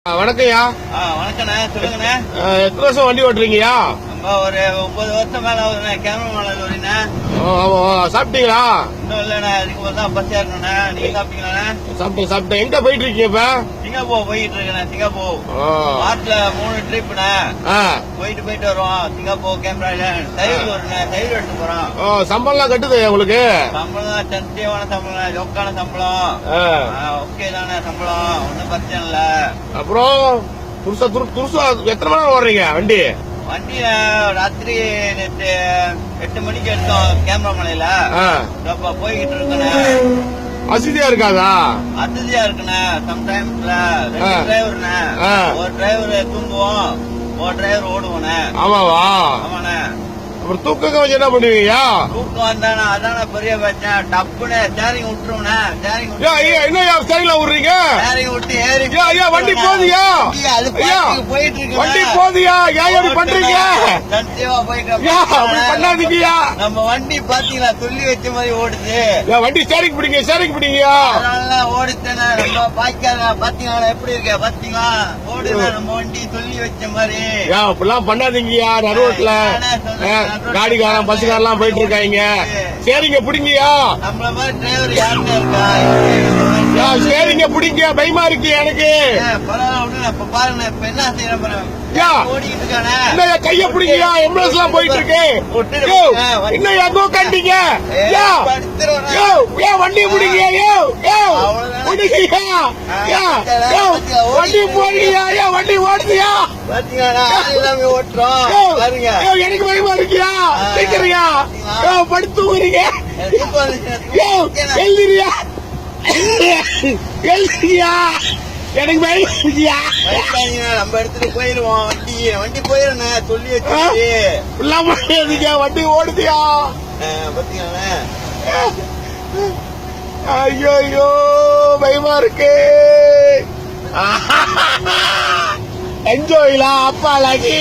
வணக்கம்யா. வணக்கண்ணே, சொல்லுங்கண்ணே. எத்தனை வருஷம் வண்டி ஓட்டுறீங்கயா? ஒரு 9 வருஷம் மேல ஆகுதுண்ணே. கேமரா மேல வரீண்ணே. சாப்பிட்டீங்களா? இன்னும் இல்லண்ணே, இதுக்கு ஒரு தான் பஸ் ஏறணுண்ணே. நீங்க சாப்பிட்டீங்களாண்ணே? சாப்பிட்டேன். எங்க போயிட்டு இருக்கீங்க இப்ப? சிங்கப்பூர் போயிட்டு இருக்கேண்ணே. சிங்கப்பூர் மார்ச்ல 3 ட்ரிப்ண்ணே. போயிட்டு வருவோம். சிங்கப்பூர் கேமரா தயிர் வருண்ணே. தயிர் எடுத்து போறோம். சம்பளம் கட்டுது உங்களுக்கு? சம்பளம் சத்தியமான சம்பளம், ஜொக்கான சம்பளம். ஓகே தானே சம்பளம், ஒன்னும் பிரச்சனை இல்ல. அப்புறம் துருசா எத்தனை மணி நேரம் ஓடுறீங்க வண்டி? வண்டியில ராத்திரி 8 மணிக்கு எடுத்தோம் கேமரா மலையில. போய்கிட்டு இருக்கேண்ணே. வசதியா இருக்காதா? வசதியா இருக்குண்ணே. சம்டைம்ஸ்ல 2 டிரைவர்ண்ணே. ஒரு டிரைவர் தூங்குவோம், ஒரு டிரைவர் ஓடுவோண்ணே. ஆமாவா? ஆமாண்ணே. அப்புறம் தூக்கம் வச்சு என்ன பண்ணுவீங்க? தூக்கம் வந்தானே அதான பெரிய பிரச்சனை. டப்புன்னு ஸ்டேரிங் விட்டுருவோண்ணே. ஸ்டேரிங் என்ன ஸ்டைல விடுறீங்க? ஸ்டேரிங் விட்டு ஏறி வண்டி போதியா? அது போயிட்டு இருக்கு. வண்டி போதியா? ஏன் எப்படி பண்றீங்க? சத்தியமா போயிட்டு பண்ணாதீங்கயா. நம்ம வண்டி பாத்தீங்களா, சொல்லி வச்ச மாதிரி ஓடுது. வண்டி ஸ்டேரிங் பிடிங்க. அதனால ஓடித்தேனே. நம்ம பாத்தீங்களா எப்படி இருக்க? பாத்தீங்களா ஓடுது நம்ம வண்டி சொல்லி வச்ச மாதிரி. அப்படிலாம் பண்ணாதீங்கயா. நடுவோட்ல காடிக்காரன் பஸ்காரெல்லாம் போயிட்டு இருக்காங்க. சரிங்க பிடிங்கயா. நம்மள மாதிரி டிரைவர் யாருமே இருக்கா? சரிங்க பிடிங்க. பயமா இருக்கு எனக்கு. பரவாயில்ல, பாருங்க இப்ப என்ன செய்யறேன். ஓடிக்கிட்டு இருக்கானே. என்னையா கைய பிடிங்கயா. எம்புலன்ஸ் எல்லாம் போயிட்டு இருக்கு. என்னையா தூக்கண்டீங்க? வண்டி பிடிங்க. வண்டி போடுங்கயா. வண்டி ஓடுதியா? எனக்கு பயமா இருக்கியா? கேக்குறியா? படுத்துறீங்க. எழுதிரியா? எனக்கு பயமா இருக்கியா? நம்ம இடத்துல போயிருவோம். வண்டி போயிருண்ணே. சொல்லி வச்சு வண்டி ஓடுதியா? பாத்தீங்களா? ஐயோ பயமா இருக்கு. என்ஜாய்லாம் அப்பா லகி.